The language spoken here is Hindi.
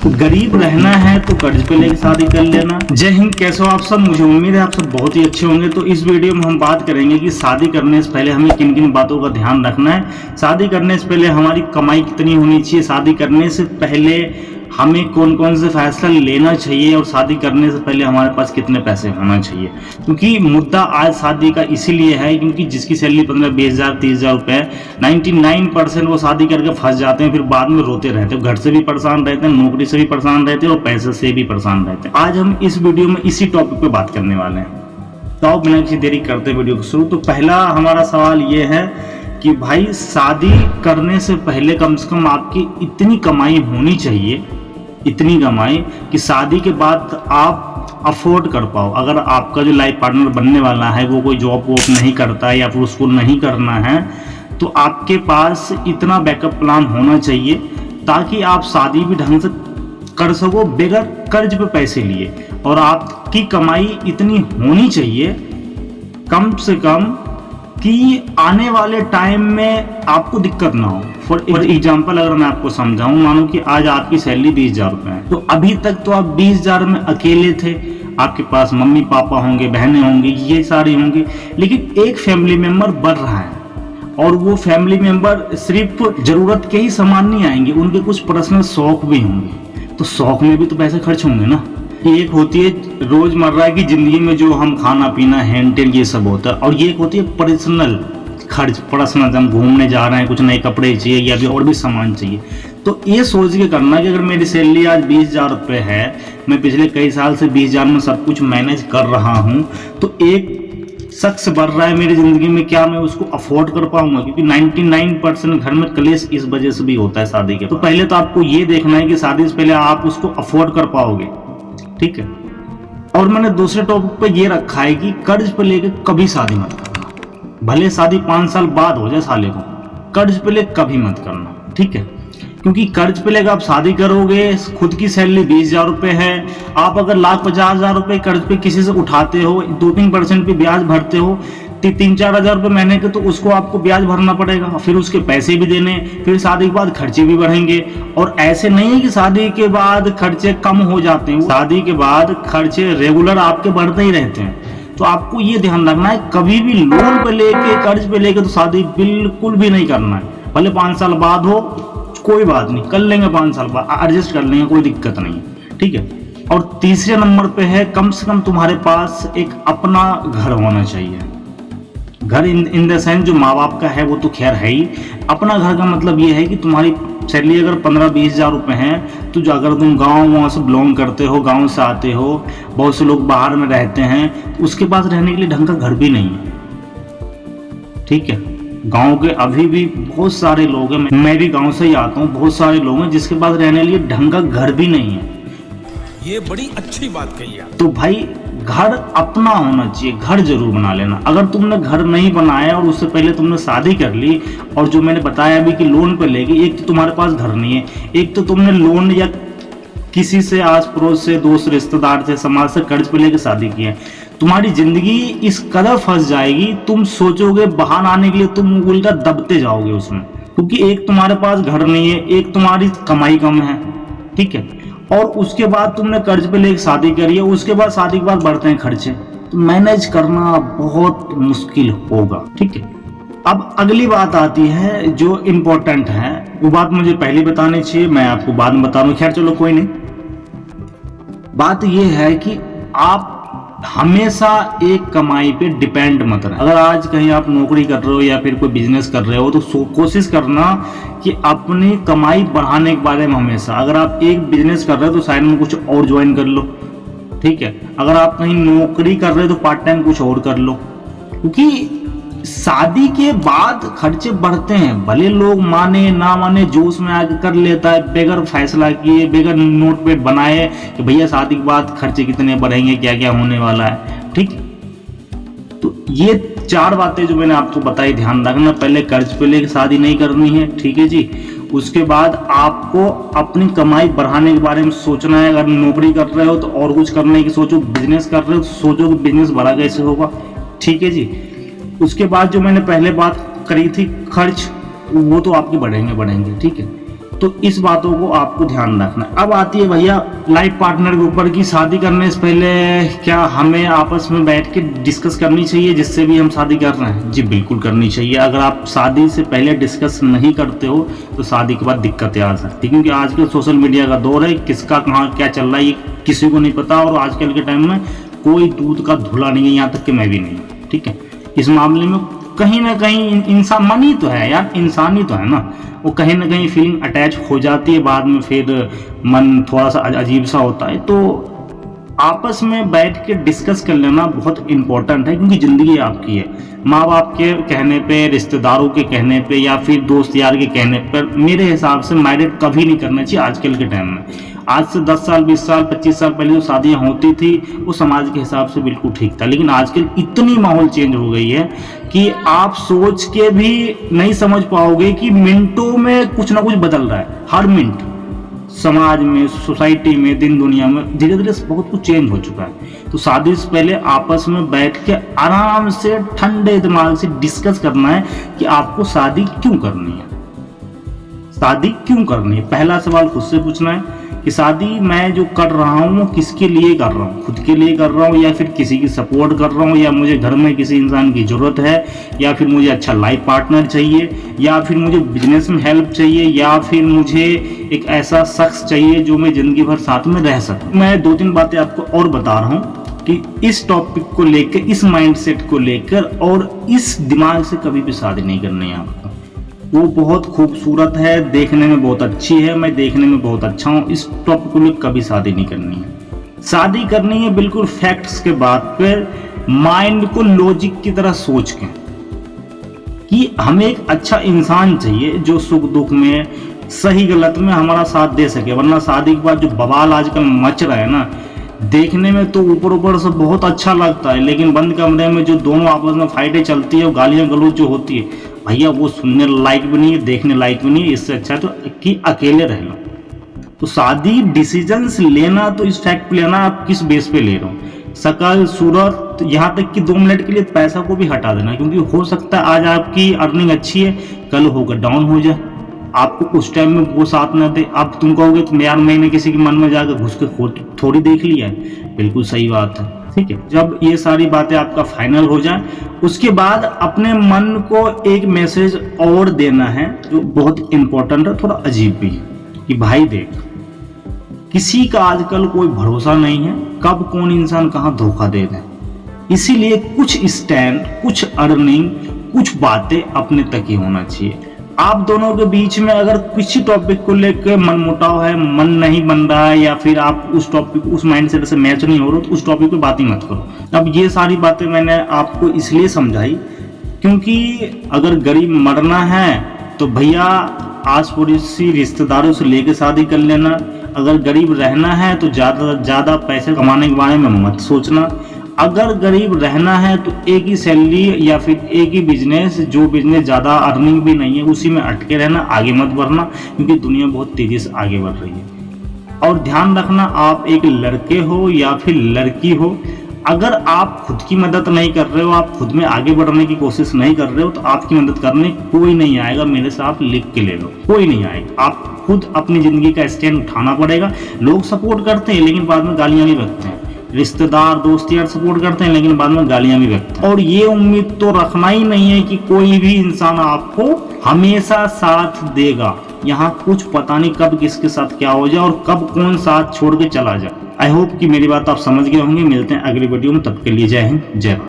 गरीब रहना है तो कर्ज पे लेके शादी कर लेना। जय हिंद, कैसे हो आप सब? मुझे उम्मीद है आप सब बहुत ही अच्छे होंगे। तो इस वीडियो में हम बात करेंगे कि शादी करने से पहले हमें किन किन बातों का ध्यान रखना है, शादी करने से पहले हमारी कमाई कितनी होनी चाहिए, शादी करने से पहले हमें कौन कौन से फैसला लेना चाहिए और शादी करने से पहले हमारे पास कितने पैसे होना चाहिए। क्योंकि मुद्दा आज शादी का इसीलिए है क्योंकि जिसकी सैलरी 15-20 हज़ार 30 हज़ार रुपये है, 99% वो शादी करके फंस जाते हैं, फिर बाद में रोते रहते हैं, घर से भी परेशान रहते हैं, नौकरी से भी परेशान रहते हैं और पैसे से भी परेशान रहते हैं। आज हम इस वीडियो में इसी टॉपिक पे बात करने वाले हैं। तो आप बिना किसी देरी करते वीडियो को शुरू। तो पहला हमारा सवाल ये है कि भाई शादी करने से पहले कम से कम आपकी इतनी कमाई होनी चाहिए, इतनी कमाई कि शादी के बाद आप अफोर्ड कर पाओ। अगर आपका जो लाइफ पार्टनर बनने वाला है वो कोई जॉब वॉब नहीं करता है या फिर उसको नहीं करना है, तो आपके पास इतना बैकअप प्लान होना चाहिए ताकि आप शादी भी ढंग से कर सको बगैर कर्ज पे पैसे लिए। और आपकी कमाई इतनी होनी चाहिए कम से कम कि आने वाले टाइम में आपको दिक्कत ना हो। फॉर एग्जाम्पल अगर मैं आपको समझाऊं, मानो कि आज आपकी सैलरी 20 हज़ार रुपये है, तो अभी तक तो आप 20 हज़ार में अकेले थे, आपके पास मम्मी पापा होंगे, बहनें होंगी, ये सारी होंगी, लेकिन एक फैमिली मेंबर बढ़ रहा है और वो फैमिली मेंबर सिर्फ जरूरत के ही सामान नहीं आएंगे, उनके कुछ पर्सनल शौक भी होंगे, तो शौक में भी तो पैसे खर्च होंगे ना। एक होती है रोजमर्रा की जिंदगी में जो हम खाना पीना हैंड टेल ये सब होता है, और ये एक होती है पर्सनल खर्च, पर्सनल, हम घूमने जा रहे हैं, कुछ नए कपड़े चाहिए या भी और भी सामान चाहिए। तो ये सोच के करना कि अगर मेरी सैलरी आज 20 हज़ार रुपये है, मैं पिछले कई साल से 20 हज़ार में सब कुछ मैनेज कर रहा हूँ, तो एक शख्स बढ़ रहा है मेरी जिंदगी में, क्या मैं उसको अफोर्ड कर पाऊंगा? क्योंकि 99% घर में क्लेश इस वजह से भी होता है शादी के। तो पहले तो आपको ये देखना है कि शादी से पहले आप उसको अफोर्ड कर पाओगे, ठीक है। और मैंने दूसरे टॉपिक पे ये रखा है कि कर्ज पे लेके कभी शादी मत करना, भले शादी 5 साल बाद हो जाए साले को, कर्ज पे लेके कभी मत करना, ठीक है। क्योंकि कर्ज पे लेकर आप शादी करोगे, खुद की सैलरी 20 हज़ार रुपये है, आप अगर 1,50,000 रुपये कर्ज पे किसी से उठाते हो, 2-3% पे ब्याज भरते हो, 3-4 हज़ार रुपये महीने के, तो उसको आपको ब्याज भरना पड़ेगा, फिर उसके पैसे भी देने, फिर शादी के बाद खर्चे भी बढ़ेंगे। और ऐसे नहीं है कि शादी के बाद खर्चे कम हो जाते हैं, शादी के बाद खर्चे रेगुलर आपके बढ़ते ही रहते हैं। तो आपको ये ध्यान रखना है कभी भी लोन पे लेके, कर्ज पे लेके तो शादी बिल्कुल भी नहीं करना है। भले 5 साल बाद हो, कोई बात नहीं, कर लेंगे, 5 साल बाद एडजस्ट कर लेंगे, कोई दिक्कत नहीं है, ठीक है। और तीसरे नंबर पे है कम से कम तुम्हारे पास एक अपना घर होना चाहिए। घर इन द सेंस जो माँ बाप का है वो तो खैर है ही, अपना घर का मतलब ये है कि तुम्हारी सैलरी अगर 15-20 हज़ार रुपये हैं, तो जो अगर तुम गाँव वहाँ से बिलोंग करते हो, गाँव से आते हो, बहुत से लोग बाहर में रहते हैं, उसके पास रहने के लिए ढंग का घर भी नहीं है, ठीक है। गांव के अभी भी बहुत सारे लोग हैं, मैं भी गांव से ही आता हूँ, बहुत सारे लोग हैं जिसके पास रहने के लिए ढंग का घर भी नहीं है। ये बड़ी अच्छी बात कही आप। तो भाई घर अपना होना चाहिए, घर जरूर बना लेना। अगर तुमने घर नहीं बनाया और उससे पहले तुमने शादी कर ली, और जो मैंने बताया अभी कि लोन पे लेके, एक तो तुम्हारे पास घर नहीं है, एक तो तुमने लोन या किसी से आस पड़ोस से, दोस्त रिश्तेदार से, समाज से कर्ज पे लेके शादी की है, तुम्हारी जिंदगी इस कदर फंस जाएगी, तुम सोचोगे बाहर आने के लिए, तुम उल्टा दबते जाओगे उसमें। क्योंकि एक तुम्हारे पास घर नहीं है, एक तुम्हारी कमाई कम है, ठीक है, और उसके बाद तुमने कर्ज पे लेके शादी करी है, उसके बाद शादी के बाद बढ़ते हैं खर्चे, तो मैनेज करना बहुत मुश्किल होगा, ठीक है। अब अगली बात आती है जो इम्पोर्टेंट है, वो बात मुझे पहले बतानी चाहिए, मैं आपको बाद में बता रहा हूँ, खैर चलो कोई नहीं। बात यह है कि आप हमेशा एक कमाई पे डिपेंड मत रहे। अगर आज कहीं आप नौकरी कर रहे हो या फिर कोई बिजनेस कर रहे हो, तो कोशिश करना कि अपनी कमाई बढ़ाने के बारे में हमेशा, अगर आप एक बिजनेस कर रहे हो तो साइड में कुछ और ज्वाइन कर लो, ठीक है। अगर आप कहीं नौकरी कर रहे हो तो पार्ट टाइम कुछ और कर लो, क्योंकि शादी के बाद खर्चे बढ़ते हैं, भले लोग माने ना माने, जोश में आके कर लेता है बगैर फैसला किए, बगैर नोट पेट बनाए कि भैया शादी के बाद खर्चे कितने बढ़ेंगे, क्या क्या होने वाला है, ठीक। तो ये 4 बातें जो मैंने आपको बताई, ध्यान रखना। पहले कर्ज पे लेके शादी नहीं करनी है, ठीक है जी। उसके बाद आपको अपनी कमाई बढ़ाने के बारे में सोचना है। अगर नौकरी कर रहे हो तो और कुछ करने की सोचो, बिजनेस कर रहे हो तो सोचो कि बिजनेस बड़ा कैसे होगा, ठीक है जी। उसके बाद जो मैंने पहले बात करी थी खर्च, वो तो आपके बढ़ेंगे, ठीक है। तो इस बातों को आपको ध्यान रखना है। अब आती है भैया लाइफ पार्टनर के ऊपर कि शादी करने से पहले क्या हमें आपस में बैठ के डिस्कस करनी चाहिए जिससे भी हम शादी कर रहे हैं? जी बिल्कुल करनी चाहिए। अगर आप शादी से पहले डिस्कस नहीं करते हो तो शादी के बाद दिक्कतें आ सकती है, क्योंकि आजकल सोशल मीडिया का दौर है, किसका कहाँ क्या चल रहा है ये किसी को नहीं पता। और आजकल के टाइम में कोई दूध का धुला नहीं है, यहाँ तक कि मैं भी नहीं, ठीक है। इस मामले में कहीं ना कहीं इंसान मन ही तो है यार, इंसान ही तो है ना, वो कहीं ना कहीं फीलिंग अटैच हो जाती है, बाद में फिर मन थोड़ा सा अजीब सा होता है। तो आपस में बैठ के डिस्कस कर लेना बहुत इंपॉर्टेंट है, क्योंकि ज़िंदगी आपकी है। माँ बाप के कहने पे, रिश्तेदारों के कहने पे या फिर दोस्त यार के कहने पर मेरे हिसाब से मैरिड कभी नहीं करना चाहिए आजकल के टाइम में। आज से 10 साल 20 साल 25 साल पहले जो शादियाँ होती थी वो समाज के हिसाब से बिल्कुल ठीक था, लेकिन आजकल इतनी माहौल चेंज हो गई है कि आप सोच के भी नहीं समझ पाओगे कि मिनटों में कुछ ना कुछ बदल रहा है। हर मिनट समाज में, सोसाइटी में, दिन दुनिया में धीरे धीरे बहुत कुछ चेंज हो चुका है। तो शादी से पहले आपस में बैठ के आराम से ठंडे दिमाग से डिस्कस करना है कि आपको शादी क्यों करनी है, शादी क्यों करनी है। पहला सवाल खुद से पूछना है कि शादी मैं जो कर रहा हूँ वो किसके लिए कर रहा हूँ, खुद के लिए कर रहा हूँ या फिर किसी की सपोर्ट कर रहा हूँ, या मुझे घर में किसी इंसान की ज़रूरत है, या फिर मुझे अच्छा लाइफ पार्टनर चाहिए, या फिर मुझे बिजनेस में हेल्प चाहिए, या फिर मुझे एक ऐसा शख्स चाहिए जो मैं ज़िंदगी भर साथ में रह सकूँ। मैं 2-3 बातें आपको और बता रहा हूँ कि इस टॉपिक को लेकर, इस माइंडसेट को लेकर और इस दिमाग से कभी भी शादी नहीं करनी है आपको। वो बहुत खूबसूरत है, देखने में बहुत अच्छी है, मैं देखने में बहुत अच्छा हूँ, इस टॉपिक को लेकर कभी शादी नहीं करनी है। शादी करनी है बिल्कुल फैक्ट्स के बाद पर, माइंड को लॉजिक की तरह सोच के कि हमें एक अच्छा इंसान चाहिए जो सुख दुख में, सही गलत में हमारा साथ दे सके। वरना शादी के बाद जो बवाल आजकल मच रहा है ना, देखने में तो ऊपर ऊपर से बहुत अच्छा लगता है, लेकिन बंद कमरे में जो दोनों आपस में फाइटें चलती है, गालियां गलौज जो होती है भैया, वो सुनने लायक भी नहीं है, देखने लायक भी नहीं है। इससे अच्छा तो कि अकेले रह लो। तो शादी डिसीजंस लेना तो इस फैक्ट पे लेना आप किस बेस पे ले रहे हो। शकल सूरत, यहाँ तक कि 2 मिनट के लिए पैसा को भी हटा देना, क्योंकि हो सकता है आज आपकी अर्निंग अच्छी है, कल होकर डाउन हो जाए, आपको उस टाइम में वो साथ न दे। अब तुम कहोगे तो यार मैंने किसी के मन में जाकर घुस के थोड़ी देख लिया है, बिल्कुल सही बात है, ठीक है। जब ये सारी बातें आपका फाइनल हो जाए उसके बाद अपने मन को एक मैसेज और देना है जो बहुत इंपॉर्टेंट है, थोड़ा अजीब भी है, कि भाई देख, किसी का आजकल कोई भरोसा नहीं है, कब कौन इंसान कहाँ धोखा दे दे। इसीलिए कुछ स्टैंड, कुछ अर्निंग, कुछ बातें अपने तक ही होना चाहिए। आप दोनों के बीच में अगर किसी टॉपिक को लेकर मनमुटाव है, मन नहीं बन रहा है, या फिर आप उस टॉपिक, उस माइंडसेट से मैच नहीं हो रहे, तो उस टॉपिक पे बात ही मत करो। अब ये सारी बातें मैंने आपको इसलिए समझाई क्योंकि अगर गरीब मरना है तो भैया आस पड़ोसी रिश्तेदारों से लेकर शादी कर लेना। अगर गरीब रहना है तो ज़्यादा पैसे कमाने के बारे में मत सोचना। अगर गरीब रहना है तो एक ही सैलरी या फिर एक ही बिजनेस, जो बिजनेस ज़्यादा अर्निंग भी नहीं है उसी में अटके रहना, आगे मत बढ़ना, क्योंकि दुनिया बहुत तेज़ी से आगे बढ़ रही है। और ध्यान रखना, आप एक लड़के हो या फिर लड़की हो, अगर आप खुद की मदद नहीं कर रहे हो, आप खुद में आगे बढ़ने की कोशिश नहीं कर रहे हो, तो आपकी मदद करने कोई नहीं आएगा। मेरे से आप लिख के ले लो, कोई नहीं आएगा। आप खुद अपनी ज़िंदगी का स्टैंड उठाना पड़ेगा। लोग सपोर्ट करते हैं लेकिन बाद में गालियाँ भी बकते हैं, रिश्तेदार दोस्त यार सपोर्ट करते हैं लेकिन बाद में गालियां भी बकते हैं। और ये उम्मीद तो रखना ही नहीं है कि कोई भी इंसान आपको हमेशा साथ देगा। यहाँ कुछ पता नहीं कब किसके साथ क्या हो जाए और कब कौन साथ छोड़ के चला जाए। आई होप कि मेरी बात आप समझ गए होंगे। मिलते हैं अगली वीडियो में, तब के लिए जय हिंद, जय भारत।